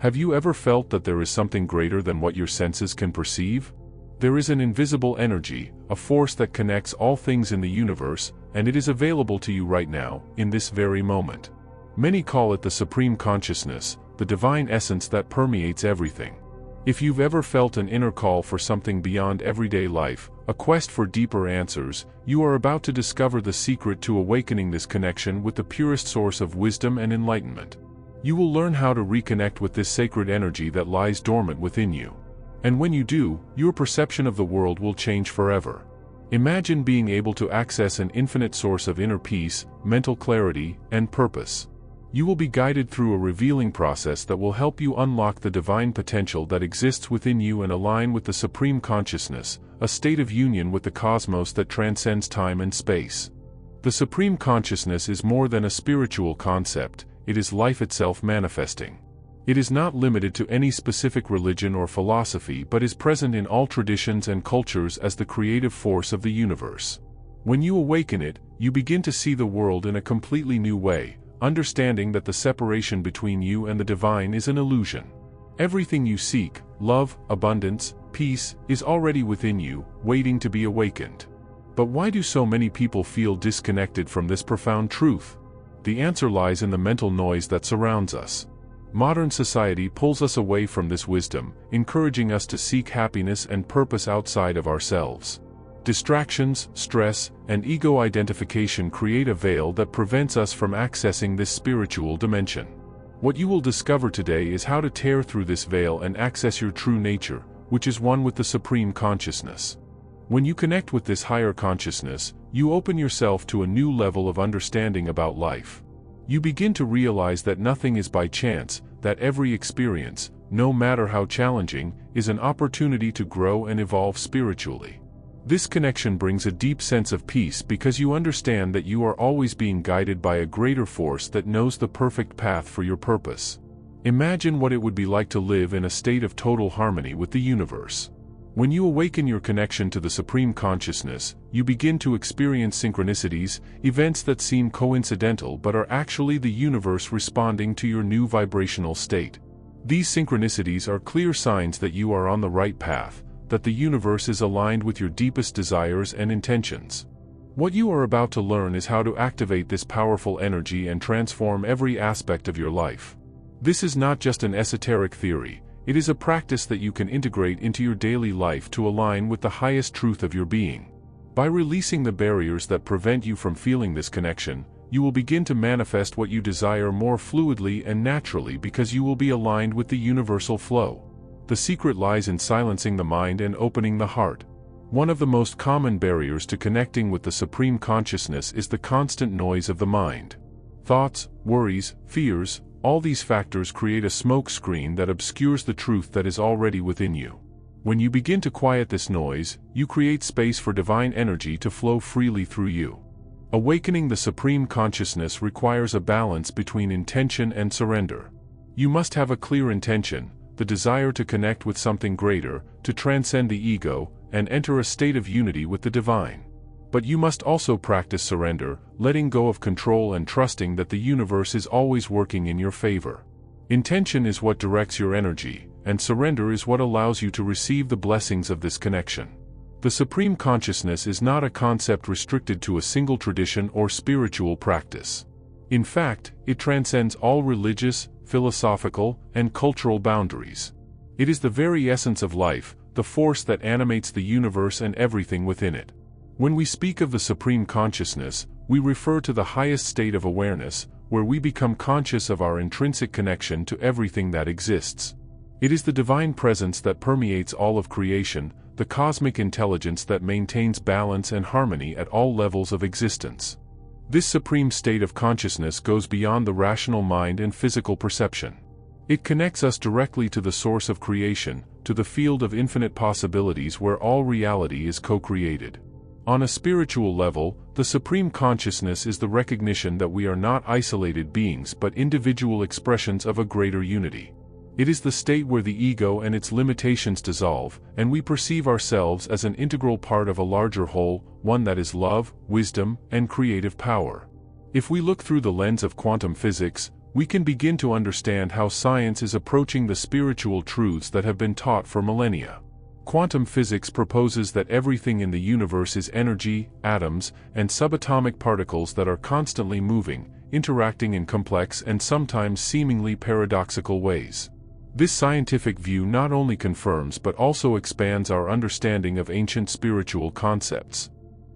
Have you ever felt that there is something greater than what your senses can perceive? There is an invisible energy, a force that connects all things in the universe, and it is available to you right now, in this very moment. Many call it the Supreme Consciousness, the divine essence that permeates everything. If you've ever felt an inner call for something beyond everyday life, a quest for deeper answers, you are about to discover the secret to awakening this connection with the purest source of wisdom and enlightenment. You will learn how to reconnect with this sacred energy that lies dormant within you. And when you do, your perception of the world will change forever. Imagine being able to access an infinite source of inner peace, mental clarity, and purpose. You will be guided through a revealing process that will help you unlock the divine potential that exists within you and align with the Supreme Consciousness, a state of union with the cosmos that transcends time and space. The Supreme Consciousness is more than a spiritual concept, it is life itself manifesting. It is not limited to any specific religion or philosophy but is present in all traditions and cultures as the creative force of the universe. When you awaken it, you begin to see the world in a completely new way, understanding that the separation between you and the divine is an illusion. Everything you seek, love, abundance, peace, is already within you, waiting to be awakened. But why do so many people feel disconnected from this profound truth? The answer lies in the mental noise that surrounds us. Modern society pulls us away from this wisdom, encouraging us to seek happiness and purpose outside of ourselves. Distractions, stress, and ego identification create a veil that prevents us from accessing this spiritual dimension. What you will discover today is how to tear through this veil and access your true nature, which is one with the Supreme Consciousness. When you connect with this higher consciousness, you open yourself to a new level of understanding about life. You begin to realize that nothing is by chance, that every experience, no matter how challenging, is an opportunity to grow and evolve spiritually. This connection brings a deep sense of peace because you understand that you are always being guided by a greater force that knows the perfect path for your purpose. Imagine what it would be like to live in a state of total harmony with the universe. When you awaken your connection to the Supreme Consciousness, you begin to experience synchronicities, events that seem coincidental but are actually the universe responding to your new vibrational state. These synchronicities are clear signs that you are on the right path, that the universe is aligned with your deepest desires and intentions. What you are about to learn is how to activate this powerful energy and transform every aspect of your life. This is not just an esoteric theory, it is a practice that you can integrate into your daily life to align with the highest truth of your being. By releasing the barriers that prevent you from feeling this connection, you will begin to manifest what you desire more fluidly and naturally because you will be aligned with the universal flow. The secret lies in silencing the mind and opening the heart. One of the most common barriers to connecting with the Supreme Consciousness is the constant noise of the mind. Thoughts, worries, fears, all these factors create a smoke screen that obscures the truth that is already within you. When you begin to quiet this noise, you create space for divine energy to flow freely through you. Awakening the Supreme Consciousness requires a balance between intention and surrender. You must have a clear intention, the desire to connect with something greater, to transcend the ego, and enter a state of unity with the divine. But you must also practice surrender, letting go of control and trusting that the universe is always working in your favor. Intention is what directs your energy, and surrender is what allows you to receive the blessings of this connection. The Supreme Consciousness is not a concept restricted to a single tradition or spiritual practice. In fact, it transcends all religious, philosophical, and cultural boundaries. It is the very essence of life, the force that animates the universe and everything within it. When we speak of the Supreme Consciousness, we refer to the highest state of awareness, where we become conscious of our intrinsic connection to everything that exists. It is the divine presence that permeates all of creation, the cosmic intelligence that maintains balance and harmony at all levels of existence. This supreme state of consciousness goes beyond the rational mind and physical perception. It connects us directly to the source of creation, to the field of infinite possibilities where all reality is co-created. On a spiritual level, the Supreme Consciousness is the recognition that we are not isolated beings but individual expressions of a greater unity. It is the state where the ego and its limitations dissolve, and we perceive ourselves as an integral part of a larger whole, one that is love, wisdom, and creative power. If we look through the lens of quantum physics, we can begin to understand how science is approaching the spiritual truths that have been taught for millennia. Quantum physics proposes that everything in the universe is energy, atoms, and subatomic particles that are constantly moving, interacting in complex and sometimes seemingly paradoxical ways. This scientific view not only confirms but also expands our understanding of ancient spiritual concepts.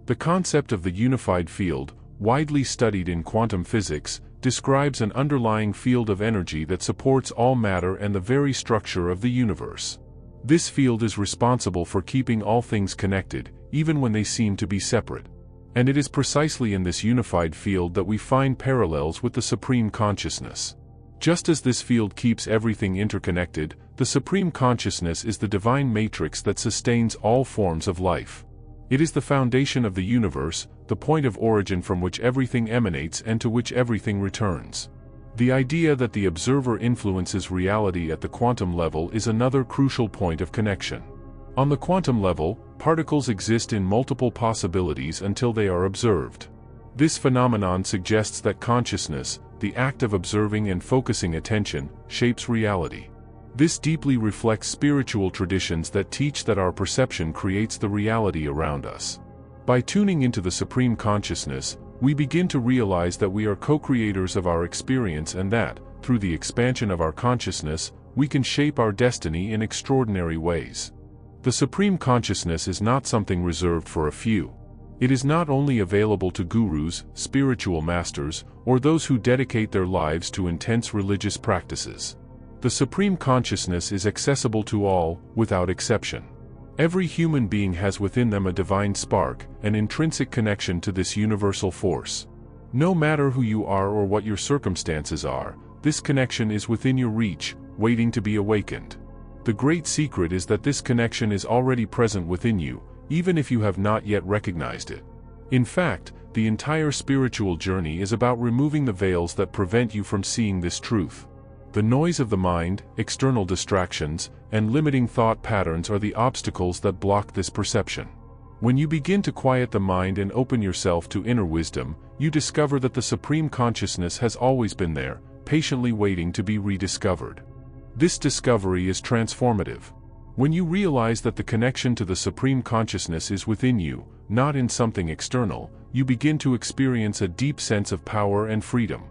The concept of the unified field, widely studied in quantum physics, describes an underlying field of energy that supports all matter and the very structure of the universe. This field is responsible for keeping all things connected, even when they seem to be separate. And it is precisely in this unified field that we find parallels with the Supreme Consciousness. Just as this field keeps everything interconnected, the Supreme Consciousness is the divine matrix that sustains all forms of life. It is the foundation of the universe, the point of origin from which everything emanates and to which everything returns. The idea that the observer influences reality at the quantum level is another crucial point of connection. On the quantum level, particles exist in multiple possibilities until they are observed. This phenomenon suggests that consciousness, the act of observing and focusing attention, shapes reality. This deeply reflects spiritual traditions that teach that our perception creates the reality around us. By tuning into the Supreme Consciousness, we begin to realize that we are co-creators of our experience and that, through the expansion of our consciousness, we can shape our destiny in extraordinary ways. The Supreme Consciousness is not something reserved for a few. It is not only available to gurus, spiritual masters, or those who dedicate their lives to intense religious practices. The Supreme Consciousness is accessible to all, without exception. Every human being has within them a divine spark, an intrinsic connection to this universal force. No matter who you are or what your circumstances are, this connection is within your reach, waiting to be awakened. The great secret is that this connection is already present within you, even if you have not yet recognized it. In fact, the entire spiritual journey is about removing the veils that prevent you from seeing this truth. The noise of the mind, external distractions, and limiting thought patterns are the obstacles that block this perception. When you begin to quiet the mind and open yourself to inner wisdom, you discover that the Supreme Consciousness has always been there, patiently waiting to be rediscovered. This discovery is transformative. When you realize that the connection to the Supreme Consciousness is within you, not in something external, you begin to experience a deep sense of power and freedom.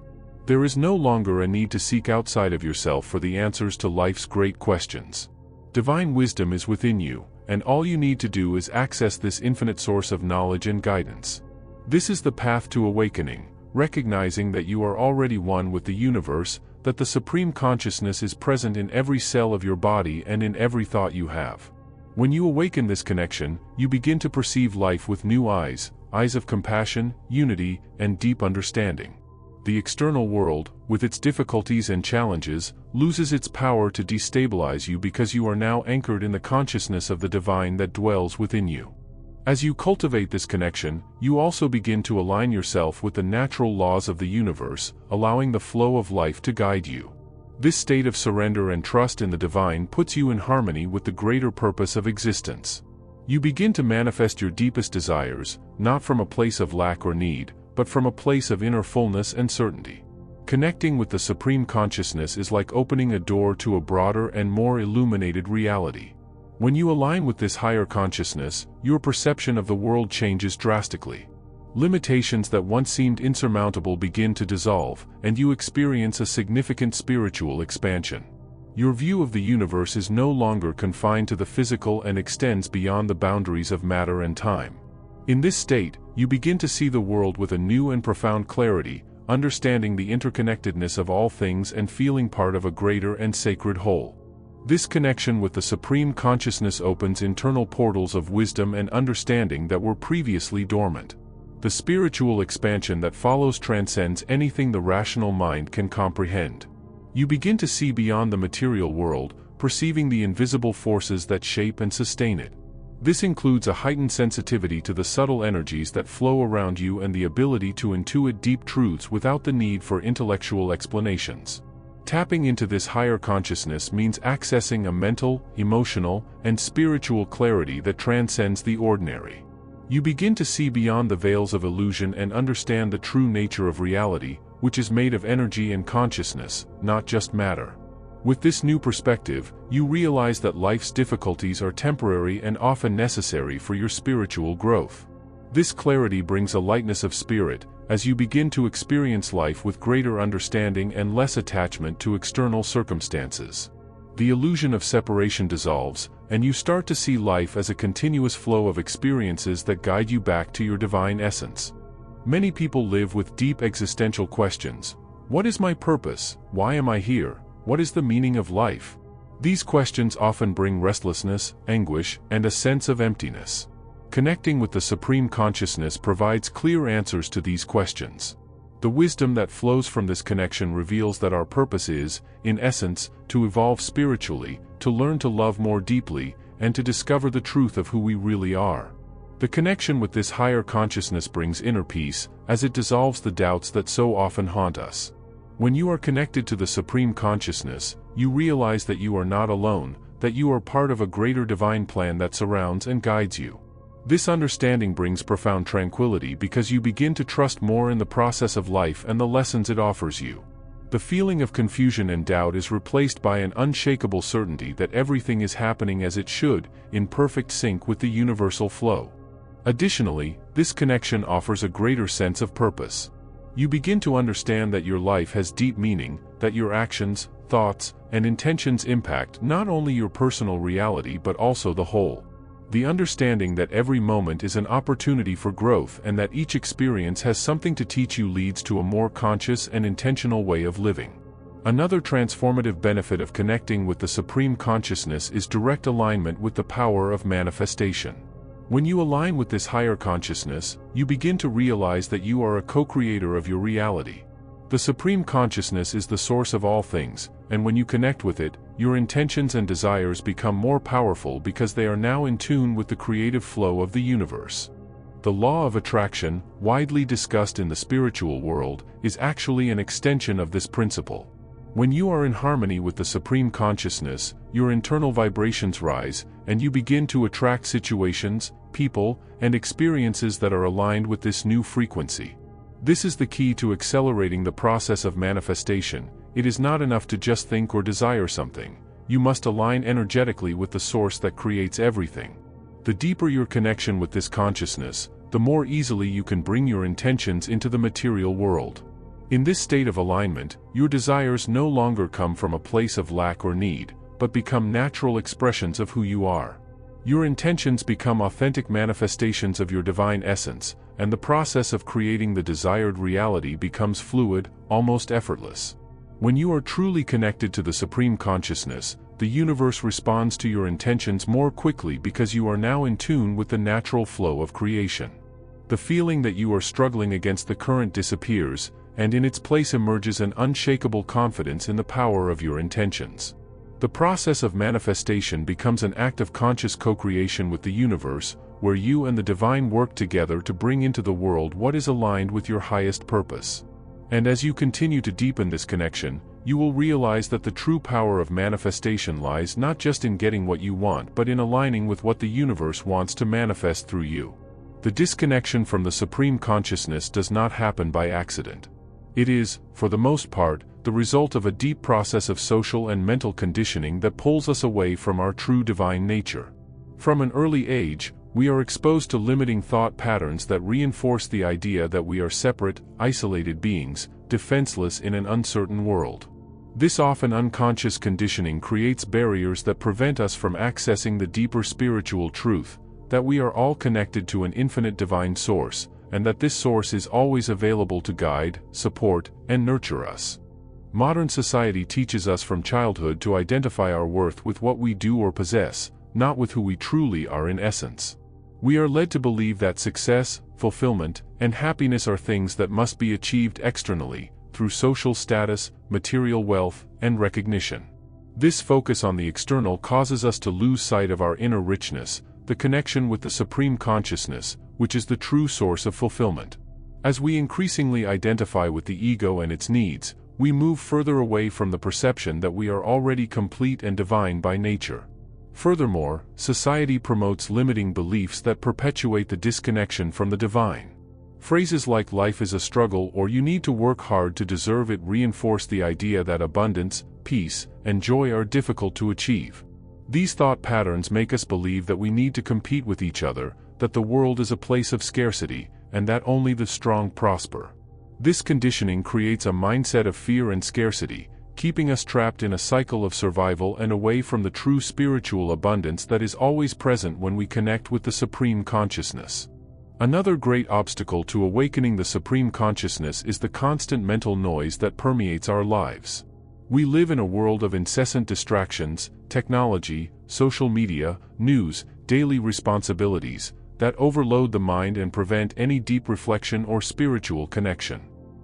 There is no longer a need to seek outside of yourself for the answers to life's great questions. Divine wisdom is within you, and all you need to do is access this infinite source of knowledge and guidance. This is the path to awakening, recognizing that you are already one with the universe, that the Supreme Consciousness is present in every cell of your body and in every thought you have. When you awaken this connection, you begin to perceive life with new eyes, eyes of compassion, unity, and deep understanding. The external world, with its difficulties and challenges, loses its power to destabilize you because you are now anchored in the consciousness of the divine that dwells within you. As you cultivate this connection, you also begin to align yourself with the natural laws of the universe, allowing the flow of life to guide you. This state of surrender and trust in the divine puts you in harmony with the greater purpose of existence. You begin to manifest your deepest desires, not from a place of lack or need, but from a place of inner fullness and certainty. Connecting with the Supreme Consciousness is like opening a door to a broader and more illuminated reality. When you align with this higher consciousness, your perception of the world changes drastically. Limitations that once seemed insurmountable begin to dissolve, and you experience a significant spiritual expansion. Your view of the universe is no longer confined to the physical and extends beyond the boundaries of matter and time. In this state, you begin to see the world with a new and profound clarity, understanding the interconnectedness of all things and feeling part of a greater and sacred whole. This connection with the Supreme Consciousness opens internal portals of wisdom and understanding that were previously dormant. The spiritual expansion that follows transcends anything the rational mind can comprehend. You begin to see beyond the material world, perceiving the invisible forces that shape and sustain it. This includes a heightened sensitivity to the subtle energies that flow around you and the ability to intuit deep truths without the need for intellectual explanations. Tapping into this higher consciousness means accessing a mental, emotional, and spiritual clarity that transcends the ordinary. You begin to see beyond the veils of illusion and understand the true nature of reality, which is made of energy and consciousness, not just matter. With this new perspective, you realize that life's difficulties are temporary and often necessary for your spiritual growth. This clarity brings a lightness of spirit, as you begin to experience life with greater understanding and less attachment to external circumstances. The illusion of separation dissolves, and you start to see life as a continuous flow of experiences that guide you back to your divine essence. Many people live with deep existential questions. What is my purpose? Why am I here? What is the meaning of life? These questions often bring restlessness, anguish, and a sense of emptiness. Connecting with the Supreme Consciousness provides clear answers to these questions. The wisdom that flows from this connection reveals that our purpose is, in essence, to evolve spiritually, to learn to love more deeply, and to discover the truth of who we really are. The connection with this higher consciousness brings inner peace, as it dissolves the doubts that so often haunt us. When you are connected to the Supreme Consciousness, you realize that you are not alone, that you are part of a greater divine plan that surrounds and guides you. This understanding brings profound tranquility because you begin to trust more in the process of life and the lessons it offers you. The feeling of confusion and doubt is replaced by an unshakable certainty that everything is happening as it should, in perfect sync with the universal flow. Additionally, this connection offers a greater sense of purpose. You begin to understand that your life has deep meaning, that your actions, thoughts, and intentions impact not only your personal reality but also the whole. The understanding that every moment is an opportunity for growth and that each experience has something to teach you leads to a more conscious and intentional way of living. Another transformative benefit of connecting with the Supreme Consciousness is direct alignment with the power of manifestation. When you align with this higher consciousness, you begin to realize that you are a co-creator of your reality. The Supreme Consciousness is the source of all things, and when you connect with it, your intentions and desires become more powerful because they are now in tune with the creative flow of the universe. The law of attraction, widely discussed in the spiritual world, is actually an extension of this principle. When you are in harmony with the Supreme Consciousness, your internal vibrations rise, and you begin to attract situations, people, and experiences that are aligned with this new frequency. This is the key to accelerating the process of manifestation. It is not enough to just think or desire something. You must align energetically with the source that creates everything. The deeper your connection with this consciousness, the more easily you can bring your intentions into the material world. In this state of alignment, your desires no longer come from a place of lack or need, but become natural expressions of who you are. Your intentions become authentic manifestations of your divine essence, and the process of creating the desired reality becomes fluid, almost effortless. When you are truly connected to the Supreme Consciousness, the universe responds to your intentions more quickly because you are now in tune with the natural flow of creation. The feeling that you are struggling against the current disappears, and in its place emerges an unshakable confidence in the power of your intentions. The process of manifestation becomes an act of conscious co-creation with the universe, where you and the divine work together to bring into the world what is aligned with your highest purpose. And as you continue to deepen this connection, you will realize that the true power of manifestation lies not just in getting what you want but in aligning with what the universe wants to manifest through you. The disconnection from the Supreme Consciousness does not happen by accident. It is, for the most part, the result of a deep process of social and mental conditioning that pulls us away from our true divine nature. From an early age, we are exposed to limiting thought patterns that reinforce the idea that we are separate, isolated beings, defenseless in an uncertain world. This often unconscious conditioning creates barriers that prevent us from accessing the deeper spiritual truth, that we are all connected to an infinite divine source, and that this source is always available to guide, support, and nurture us. Modern society teaches us from childhood to identify our worth with what we do or possess, not with who we truly are in essence. We are led to believe that success, fulfillment, and happiness are things that must be achieved externally, through social status, material wealth, and recognition. This focus on the external causes us to lose sight of our inner richness, the connection with the Supreme Consciousness, which is the true source of fulfillment. As we increasingly identify with the ego and its needs, we move further away from the perception that we are already complete and divine by nature. Furthermore, society promotes limiting beliefs that perpetuate the disconnection from the divine. Phrases like life is a struggle or you need to work hard to deserve it reinforce the idea that abundance, peace, and joy are difficult to achieve. These thought patterns make us believe that we need to compete with each other, that the world is a place of scarcity, and that only the strong prosper. This conditioning creates a mindset of fear and scarcity, keeping us trapped in a cycle of survival and away from the true spiritual abundance that is always present when we connect with the Supreme Consciousness. Another great obstacle to awakening the Supreme Consciousness is the constant mental noise that permeates our lives. We live in a world of incessant distractions, technology, social media, news, daily responsibilities, that overload the mind and prevent any deep reflection or spiritual connection.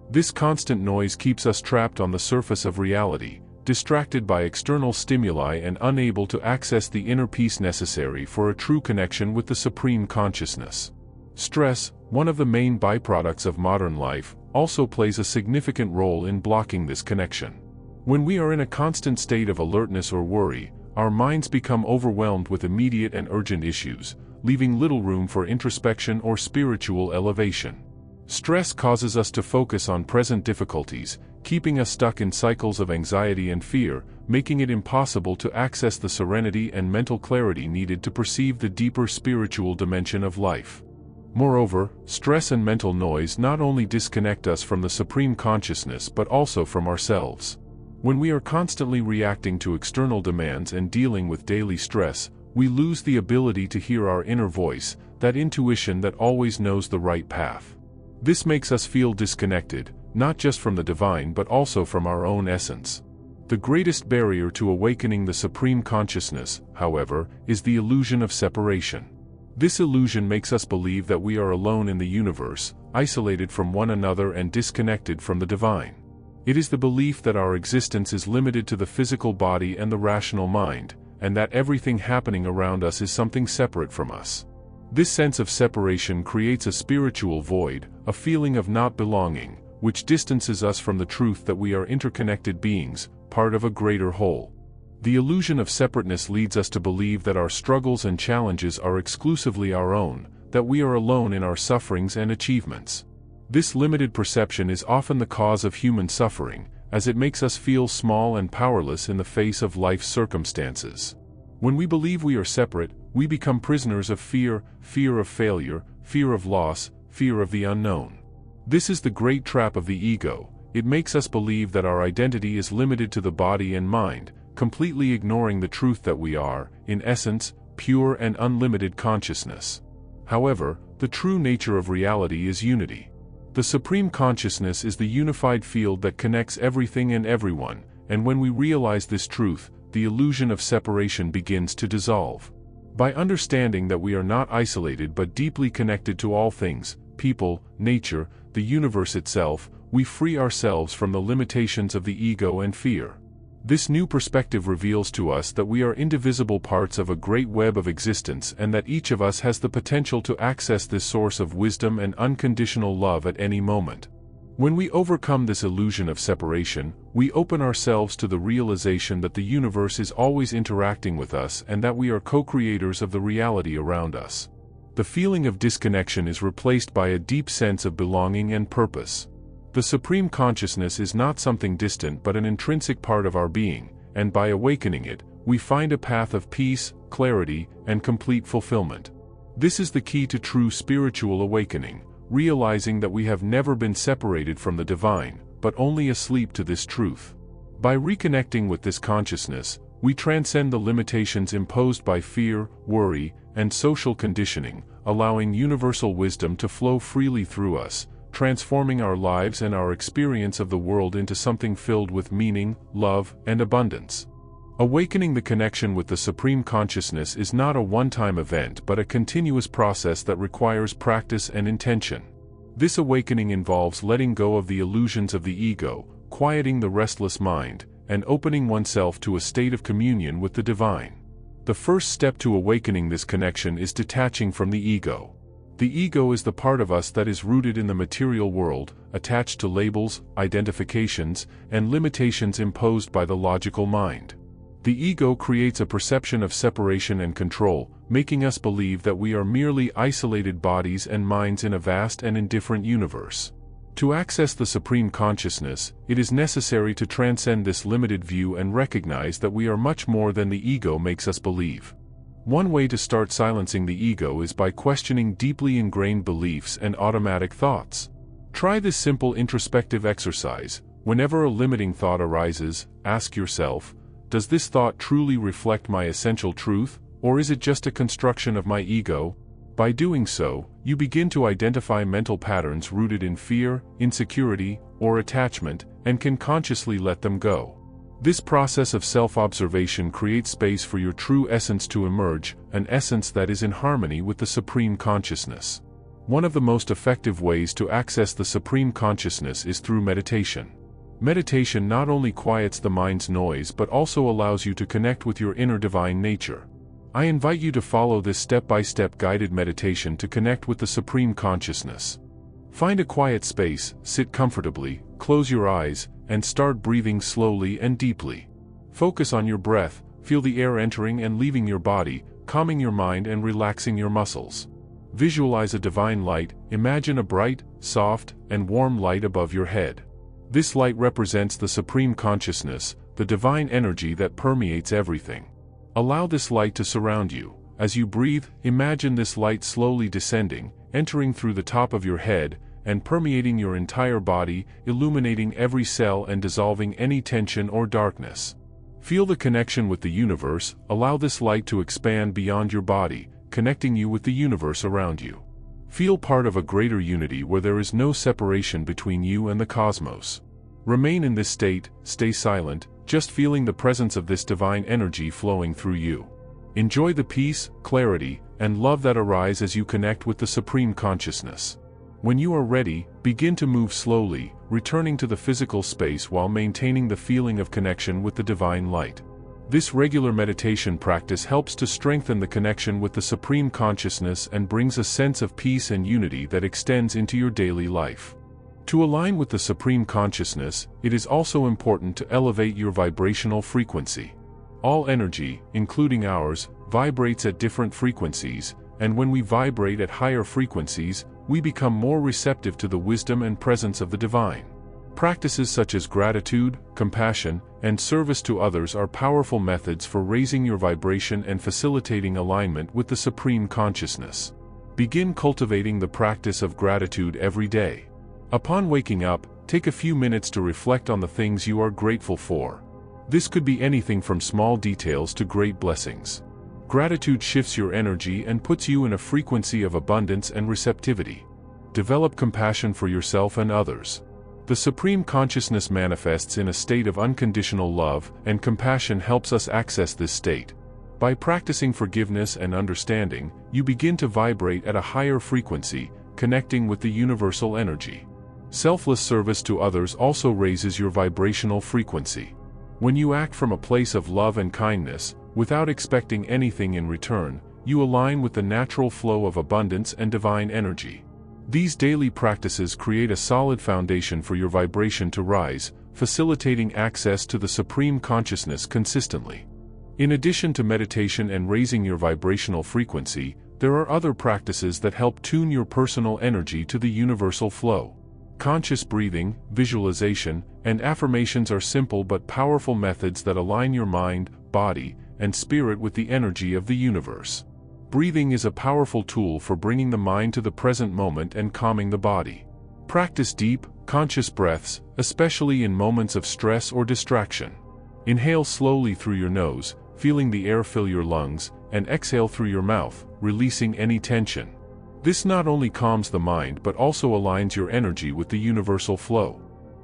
This constant noise keeps us trapped on the surface of reality, distracted by external stimuli and unable to access the inner peace necessary for a true connection with the Supreme Consciousness. Stress, one of the main byproducts of modern life, also plays a significant role in blocking this connection. When we are in a constant state of alertness or worry, our minds become overwhelmed with immediate and urgent issues, leaving little room for introspection or spiritual elevation. Stress causes us to focus on present difficulties, keeping us stuck in cycles of anxiety and fear, making it impossible to access the serenity and mental clarity needed to perceive the deeper spiritual dimension of life. Moreover, stress and mental noise not only disconnect us from the Supreme Consciousness but also from ourselves. When we are constantly reacting to external demands and dealing with daily stress, we lose the ability to hear our inner voice, that intuition that always knows the right path. This makes us feel disconnected, not just from the divine but also from our own essence. The greatest barrier to awakening the Supreme Consciousness, however, is the illusion of separation. This illusion makes us believe that we are alone in the universe, isolated from one another and disconnected from the divine. It is the belief that our existence is limited to the physical body and the rational mind, and that everything happening around us is something separate from us. This sense of separation creates a spiritual void, a feeling of not belonging, which distances us from the truth that we are interconnected beings, part of a greater whole. The illusion of separateness leads us to believe that our struggles and challenges are exclusively our own, that we are alone in our sufferings and achievements. This limited perception is often the cause of human suffering, as it makes us feel small and powerless in the face of life's circumstances. When we believe we are separate, we become prisoners of fear, fear of failure, fear of loss, fear of the unknown. This is the great trap of the ego. It makes us believe that our identity is limited to the body and mind, completely ignoring the truth that we are, in essence, pure and unlimited consciousness. However, the true nature of reality is unity. The Supreme Consciousness is the unified field that connects everything and everyone, and when we realize this truth, the illusion of separation begins to dissolve. By understanding that we are not isolated but deeply connected to all things, people, nature, the universe itself, we free ourselves from the limitations of the ego and fear. This new perspective reveals to us that we are indivisible parts of a great web of existence and that each of us has the potential to access this source of wisdom and unconditional love at any moment. When we overcome this illusion of separation, we open ourselves to the realization that the universe is always interacting with us and that we are co-creators of the reality around us. The feeling of disconnection is replaced by a deep sense of belonging and purpose. The Supreme Consciousness is not something distant but an intrinsic part of our being, and by awakening it, we find a path of peace, clarity, and complete fulfillment. This is the key to true spiritual awakening, realizing that we have never been separated from the divine, but only asleep to this truth. By reconnecting with this consciousness, we transcend the limitations imposed by fear, worry, and social conditioning, allowing universal wisdom to flow freely through us, transforming our lives and our experience of the world into something filled with meaning, love, and abundance. Awakening the connection with the Supreme Consciousness is not a one-time event but a continuous process that requires practice and intention. This awakening involves letting go of the illusions of the ego, quieting the restless mind, and opening oneself to a state of communion with the divine. The first step to awakening this connection is detaching from the ego. The ego is the part of us that is rooted in the material world, attached to labels, identifications, and limitations imposed by the logical mind. The ego creates a perception of separation and control, making us believe that we are merely isolated bodies and minds in a vast and indifferent universe. To access the supreme consciousness, it is necessary to transcend this limited view and recognize that we are much more than the ego makes us believe. One way to start silencing the ego is by questioning deeply ingrained beliefs and automatic thoughts. Try this simple introspective exercise. Whenever a limiting thought arises, ask yourself, does this thought truly reflect my essential truth, or is it just a construction of my ego? By doing so, you begin to identify mental patterns rooted in fear, insecurity, or attachment, and can consciously let them go. This process of self-observation creates space for your true essence to emerge, an essence that is in harmony with the supreme consciousness. One of the most effective ways to access the supreme consciousness is through meditation. Meditation not only quiets the mind's noise but also allows you to connect with your inner divine nature. I invite you to follow this step-by-step guided meditation to connect with the supreme consciousness. Find a quiet space, sit comfortably, close your eyes, and start breathing slowly and deeply. Focus on your breath, feel the air entering and leaving your body, calming your mind and relaxing your muscles. Visualize a divine light, imagine a bright, soft, and warm light above your head. This light represents the supreme consciousness, the divine energy that permeates everything. Allow this light to surround you. As you breathe, imagine this light slowly descending, entering through the top of your head, and permeating your entire body, illuminating every cell and dissolving any tension or darkness. Feel the connection with the universe, allow this light to expand beyond your body, connecting you with the universe around you. Feel part of a greater unity where there is no separation between you and the cosmos. Remain in this state, stay silent, just feeling the presence of this divine energy flowing through you. Enjoy the peace, clarity, and love that arise as you connect with the supreme consciousness. When you are ready, begin to move slowly, returning to the physical space while maintaining the feeling of connection with the divine light. This regular meditation practice helps to strengthen the connection with the supreme consciousness and brings a sense of peace and unity that extends into your daily life. To align with the supreme consciousness, it is also important to elevate your vibrational frequency. All energy, including ours, vibrates at different frequencies, and when we vibrate at higher frequencies, we become more receptive to the wisdom and presence of the divine. Practices such as gratitude, compassion, and service to others are powerful methods for raising your vibration and facilitating alignment with the supreme consciousness. Begin cultivating the practice of gratitude every day. Upon waking up, take a few minutes to reflect on the things you are grateful for. This could be anything from small details to great blessings. Gratitude shifts your energy and puts you in a frequency of abundance and receptivity. Develop compassion for yourself and others. The supreme consciousness manifests in a state of unconditional love, and compassion helps us access this state. By practicing forgiveness and understanding, you begin to vibrate at a higher frequency, connecting with the universal energy. Selfless service to others also raises your vibrational frequency. When you act from a place of love and kindness, without expecting anything in return, you align with the natural flow of abundance and divine energy. These daily practices create a solid foundation for your vibration to rise, facilitating access to the supreme consciousness consistently. In addition to meditation and raising your vibrational frequency, there are other practices that help tune your personal energy to the universal flow. Conscious breathing, visualization, and affirmations are simple but powerful methods that align your mind, body, and spirit with the energy of the universe. Breathing is a powerful tool for bringing the mind to the present moment and calming the body. Practice deep, conscious breaths, especially in moments of stress or distraction. Inhale slowly through your nose, feeling the air fill your lungs, and exhale through your mouth, releasing any tension. This not only calms the mind but also aligns your energy with the universal flow.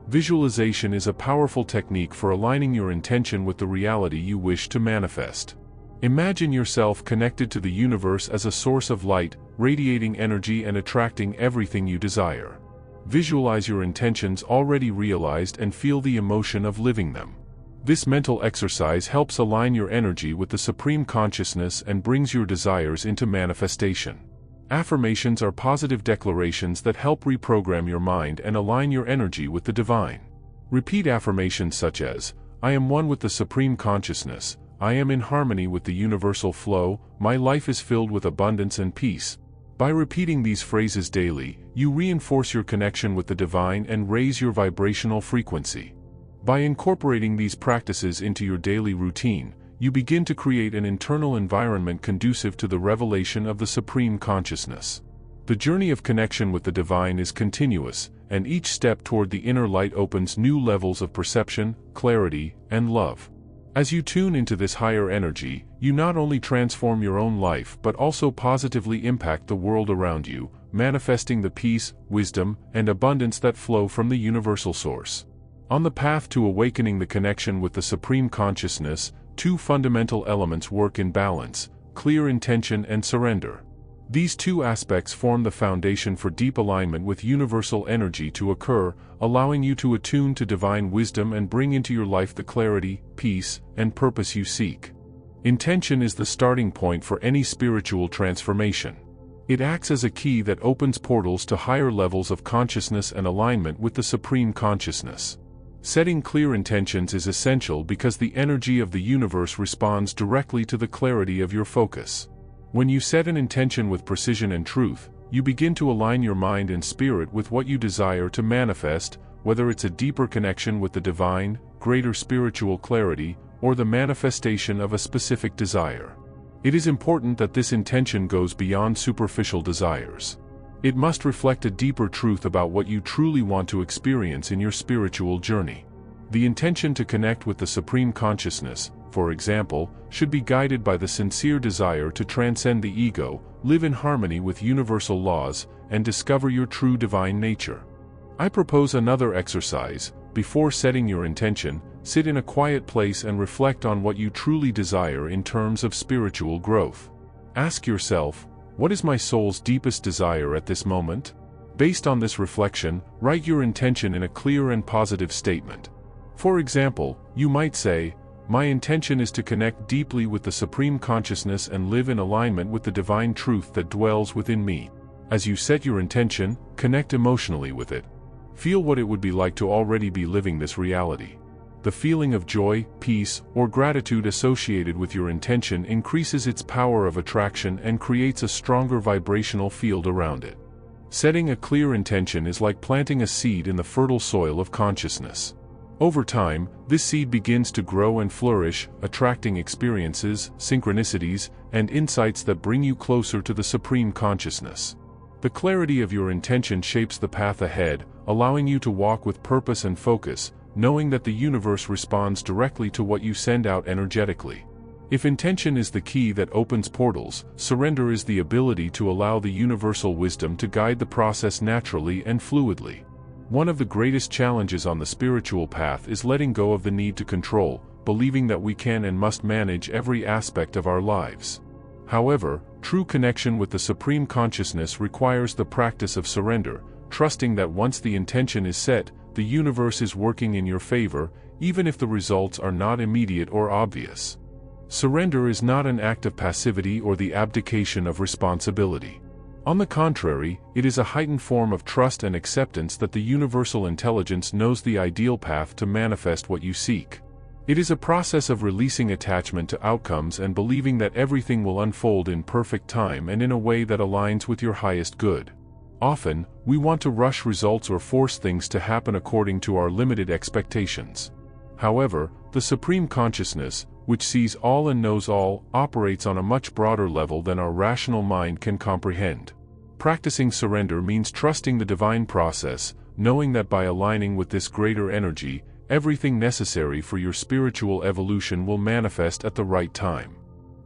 Visualization is a powerful technique for aligning your intention with the reality you wish to manifest. Imagine yourself connected to the universe as a source of light, radiating energy and attracting everything you desire. Visualize your intentions already realized and feel the emotion of living them. This mental exercise helps align your energy with the supreme consciousness and brings your desires into manifestation. Affirmations are positive declarations that help reprogram your mind and align your energy with the divine. Repeat affirmations such as, I am one with the supreme consciousness, I am in harmony with the universal flow, my life is filled with abundance and peace. By repeating these phrases daily, you reinforce your connection with the divine and raise your vibrational frequency. By incorporating these practices into your daily routine, you begin to create an internal environment conducive to the revelation of the Supreme Consciousness. The journey of connection with the divine is continuous, and each step toward the inner light opens new levels of perception, clarity, and love. As you tune into this higher energy, you not only transform your own life but also positively impact the world around you, manifesting the peace, wisdom, and abundance that flow from the universal source. On the path to awakening the connection with the Supreme Consciousness, two fundamental elements work in balance: clear intention and surrender. These two aspects form the foundation for deep alignment with universal energy to occur, allowing you to attune to divine wisdom and bring into your life the clarity, peace, and purpose you seek. Intention is the starting point for any spiritual transformation. It acts as a key that opens portals to higher levels of consciousness and alignment with the Supreme Consciousness. Setting clear intentions is essential because the energy of the universe responds directly to the clarity of your focus. When you set an intention with precision and truth, you begin to align your mind and spirit with what you desire to manifest, whether it's a deeper connection with the divine, greater spiritual clarity, or the manifestation of a specific desire. It is important that this intention goes beyond superficial desires. It must reflect a deeper truth about what you truly want to experience in your spiritual journey. The intention to connect with the Supreme Consciousness, for example, should be guided by the sincere desire to transcend the ego, live in harmony with universal laws, and discover your true divine nature. I propose another exercise. Before setting your intention, sit in a quiet place and reflect on what you truly desire in terms of spiritual growth. Ask yourself, what is my soul's deepest desire at this moment? Based on this reflection, write your intention in a clear and positive statement. For example, you might say, my intention is to connect deeply with the Supreme Consciousness and live in alignment with the divine truth that dwells within me. As you set your intention, connect emotionally with it. Feel what it would be like to already be living this reality. The feeling of joy, peace, or gratitude associated with your intention increases its power of attraction and creates a stronger vibrational field around it. Setting a clear intention is like planting a seed in the fertile soil of consciousness. Over time, this seed begins to grow and flourish, attracting experiences, synchronicities, and insights that bring you closer to the Supreme Consciousness. The clarity of your intention shapes the path ahead, allowing you to walk with purpose and focus, knowing that the universe responds directly to what you send out energetically. If intention is the key that opens portals, surrender is the ability to allow the universal wisdom to guide the process naturally and fluidly. One of the greatest challenges on the spiritual path is letting go of the need to control, believing that we can and must manage every aspect of our lives. However, true connection with the Supreme Consciousness requires the practice of surrender, trusting that once the intention is set, the universe is working in your favor, even if the results are not immediate or obvious. Surrender is not an act of passivity or the abdication of responsibility. On the contrary, it is a heightened form of trust and acceptance that the universal intelligence knows the ideal path to manifest what you seek. It is a process of releasing attachment to outcomes and believing that everything will unfold in perfect time and in a way that aligns with your highest good. Often, we want to rush results or force things to happen according to our limited expectations. However, the Supreme Consciousness, which sees all and knows all, operates on a much broader level than our rational mind can comprehend. Practicing surrender means trusting the divine process, knowing that by aligning with this greater energy, everything necessary for your spiritual evolution will manifest at the right time.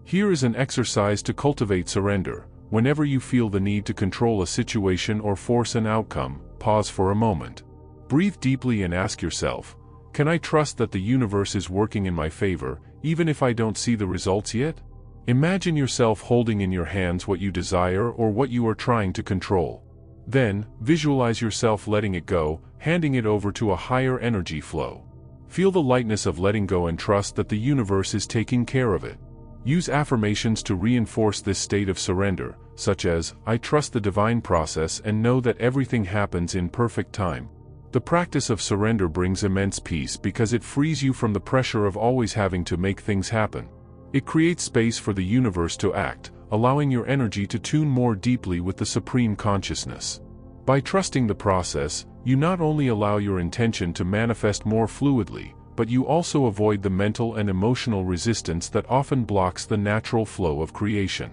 Here is an exercise to cultivate surrender. Whenever you feel the need to control a situation or force an outcome, pause for a moment. Breathe deeply and ask yourself, can I trust that the universe is working in my favor, even if I don't see the results yet? Imagine yourself holding in your hands what you desire or what you are trying to control. Then, visualize yourself letting it go, handing it over to a higher energy flow. Feel the lightness of letting go and trust that the universe is taking care of it. Use affirmations to reinforce this state of surrender, such as, I trust the divine process and know that everything happens in perfect time. The practice of surrender brings immense peace because it frees you from the pressure of always having to make things happen. It creates space for the universe to act, allowing your energy to tune more deeply with the Supreme Consciousness. By trusting the process, you not only allow your intention to manifest more fluidly, but you also avoid the mental and emotional resistance that often blocks the natural flow of creation.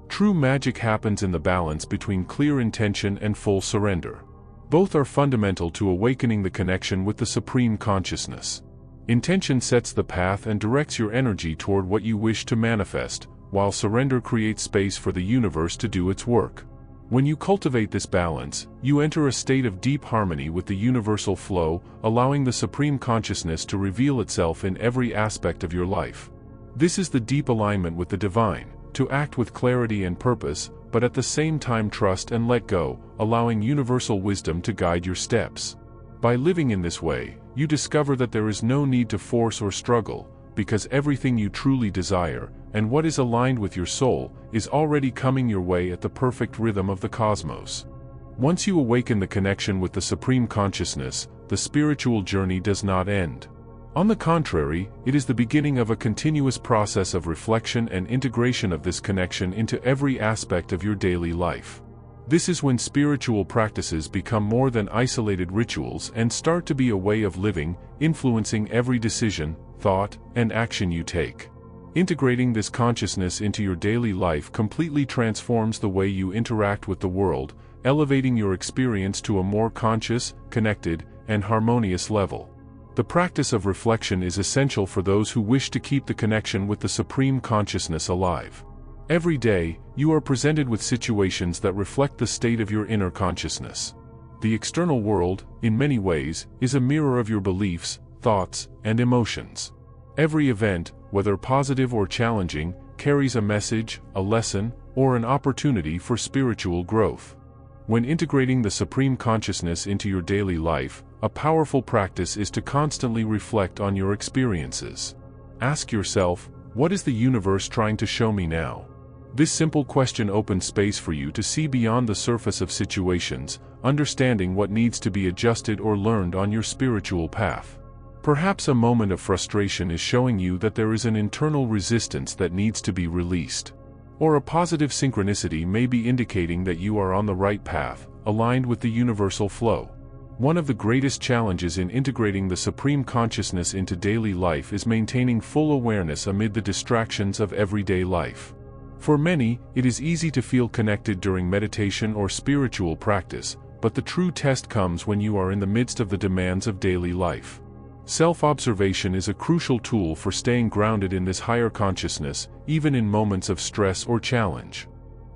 True magic happens in the balance between clear intention and full surrender. Both are fundamental to awakening the connection with the Supreme Consciousness. Intention sets the path and directs your energy toward what you wish to manifest, while surrender creates space for the universe to do its work. When you cultivate this balance, you enter a state of deep harmony with the universal flow, allowing the Supreme Consciousness to reveal itself in every aspect of your life. This is the deep alignment with the divine, to act with clarity and purpose, but at the same time trust and let go, allowing universal wisdom to guide your steps. By living in this way, you discover that there is no need to force or struggle, because everything you truly desire, and what is aligned with your soul, is already coming your way at the perfect rhythm of the cosmos. Once you awaken the connection with the Supreme Consciousness, the spiritual journey does not end. On the contrary, it is the beginning of a continuous process of reflection and integration of this connection into every aspect of your daily life. This is when spiritual practices become more than isolated rituals and start to be a way of living, influencing every decision, thought, and action you take. Integrating this consciousness into your daily life completely transforms the way you interact with the world, elevating your experience to a more conscious, connected, and harmonious level. The practice of reflection is essential for those who wish to keep the connection with the Supreme Consciousness alive. Every day, you are presented with situations that reflect the state of your inner consciousness. The external world, in many ways, is a mirror of your beliefs, thoughts, and emotions. Every event, whether positive or challenging, carries a message, a lesson, or an opportunity for spiritual growth. When integrating the Supreme Consciousness into your daily life, a powerful practice is to constantly reflect on your experiences. Ask yourself, what is the universe trying to show me now? This simple question opens space for you to see beyond the surface of situations, understanding what needs to be adjusted or learned on your spiritual path. Perhaps a moment of frustration is showing you that there is an internal resistance that needs to be released. Or a positive synchronicity may be indicating that you are on the right path, aligned with the universal flow. One of the greatest challenges in integrating the Supreme Consciousness into daily life is maintaining full awareness amid the distractions of everyday life. For many, it is easy to feel connected during meditation or spiritual practice, but the true test comes when you are in the midst of the demands of daily life. Self-observation is a crucial tool for staying grounded in this higher consciousness, even in moments of stress or challenge.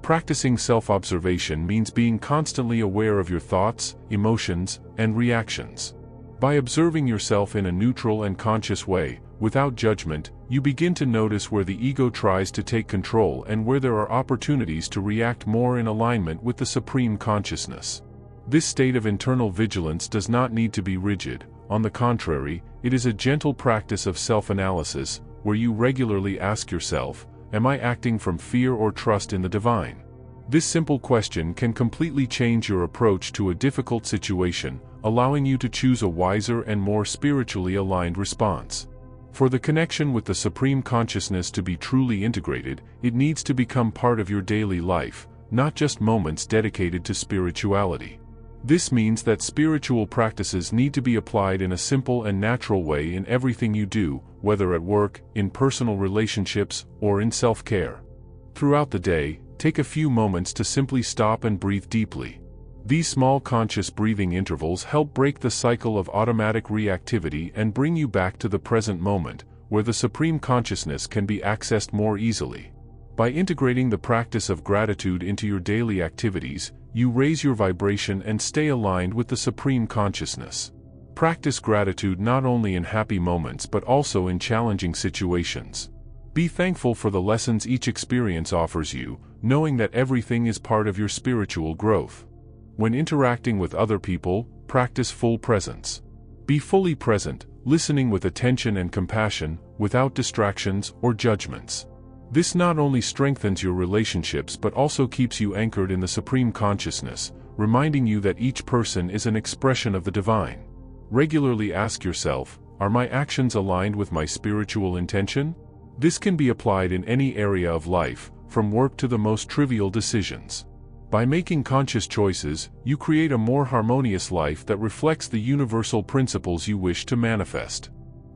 Practicing self-observation means being constantly aware of your thoughts, emotions, and reactions. By observing yourself in a neutral and conscious way, without judgment, you begin to notice where the ego tries to take control and where there are opportunities to react more in alignment with the Supreme Consciousness. This state of internal vigilance does not need to be rigid. On the contrary, it is a gentle practice of self-analysis, where you regularly ask yourself, am I acting from fear or trust in the divine? This simple question can completely change your approach to a difficult situation, allowing you to choose a wiser and more spiritually aligned response. For the connection with the Supreme Consciousness to be truly integrated, it needs to become part of your daily life, not just moments dedicated to spirituality. This means that spiritual practices need to be applied in a simple and natural way in everything you do, whether at work, in personal relationships, or in self-care. Throughout the day, take a few moments to simply stop and breathe deeply. These small conscious breathing intervals help break the cycle of automatic reactivity and bring you back to the present moment, where the Supreme Consciousness can be accessed more easily. By integrating the practice of gratitude into your daily activities, you raise your vibration and stay aligned with the Supreme Consciousness. Practice gratitude not only in happy moments but also in challenging situations. Be thankful for the lessons each experience offers you, knowing that everything is part of your spiritual growth. When interacting with other people, practice full presence. Be fully present, listening with attention and compassion, without distractions or judgments. This not only strengthens your relationships but also keeps you anchored in the Supreme Consciousness, reminding you that each person is an expression of the divine. Regularly ask yourself, are my actions aligned with my spiritual intention? This can be applied in any area of life, from work to the most trivial decisions. By making conscious choices, you create a more harmonious life that reflects the universal principles you wish to manifest.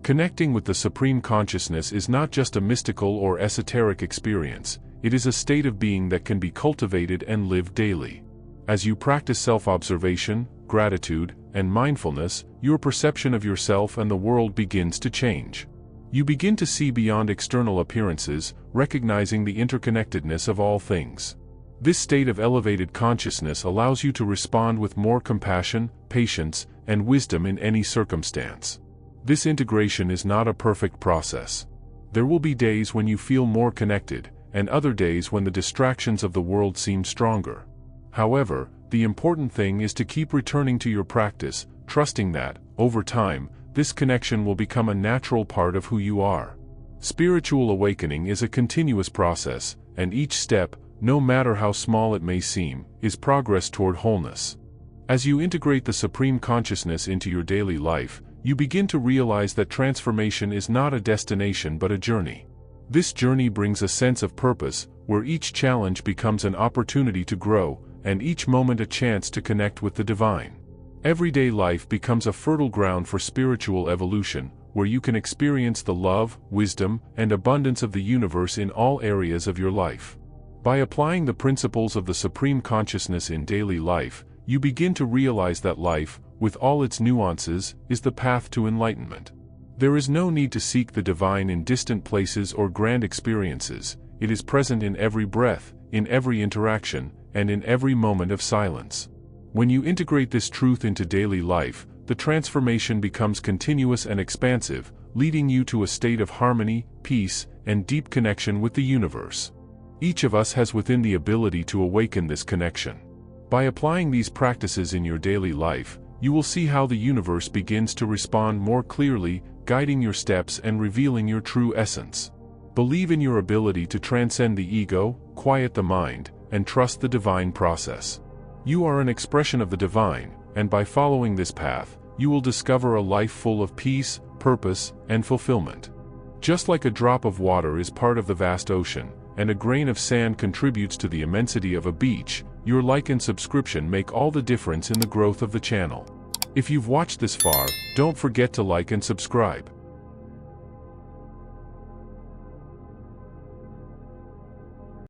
Connecting with the Supreme Consciousness is not just a mystical or esoteric experience, it is a state of being that can be cultivated and lived daily. As you practice self-observation, gratitude, and mindfulness, your perception of yourself and the world begins to change. You begin to see beyond external appearances, recognizing the interconnectedness of all things. This state of elevated consciousness allows you to respond with more compassion, patience, and wisdom in any circumstance. This integration is not a perfect process. There will be days when you feel more connected, and other days when the distractions of the world seem stronger. However, the important thing is to keep returning to your practice, trusting that, over time, this connection will become a natural part of who you are. Spiritual awakening is a continuous process, and each step, no matter how small it may seem, is progress toward wholeness. As you integrate the Supreme Consciousness into your daily life, you begin to realize that transformation is not a destination but a journey. This journey brings a sense of purpose, where each challenge becomes an opportunity to grow, and each moment a chance to connect with the divine. Everyday life becomes a fertile ground for spiritual evolution, where you can experience the love, wisdom, and abundance of the universe in all areas of your life. By applying the principles of the Supreme Consciousness in daily life, you begin to realize that life, with all its nuances, is the path to enlightenment. There is no need to seek the divine in distant places or grand experiences. It is present in every breath, in every interaction, and in every moment of silence. When you integrate this truth into daily life, the transformation becomes continuous and expansive, leading you to a state of harmony, peace, and deep connection with the universe. Each of us has within the ability to awaken this connection. By applying these practices in your daily life, you will see how the universe begins to respond more clearly, guiding your steps and revealing your true essence. Believe in your ability to transcend the ego, quiet the mind, and trust the divine process. You are an expression of the divine, and by following this path, you will discover a life full of peace, purpose, and fulfillment. Just like a drop of water is part of the vast ocean, and a grain of sand contributes to the immensity of a beach, your like and subscription make all the difference in the growth of the channel. If you've watched this far, don't forget to like and subscribe.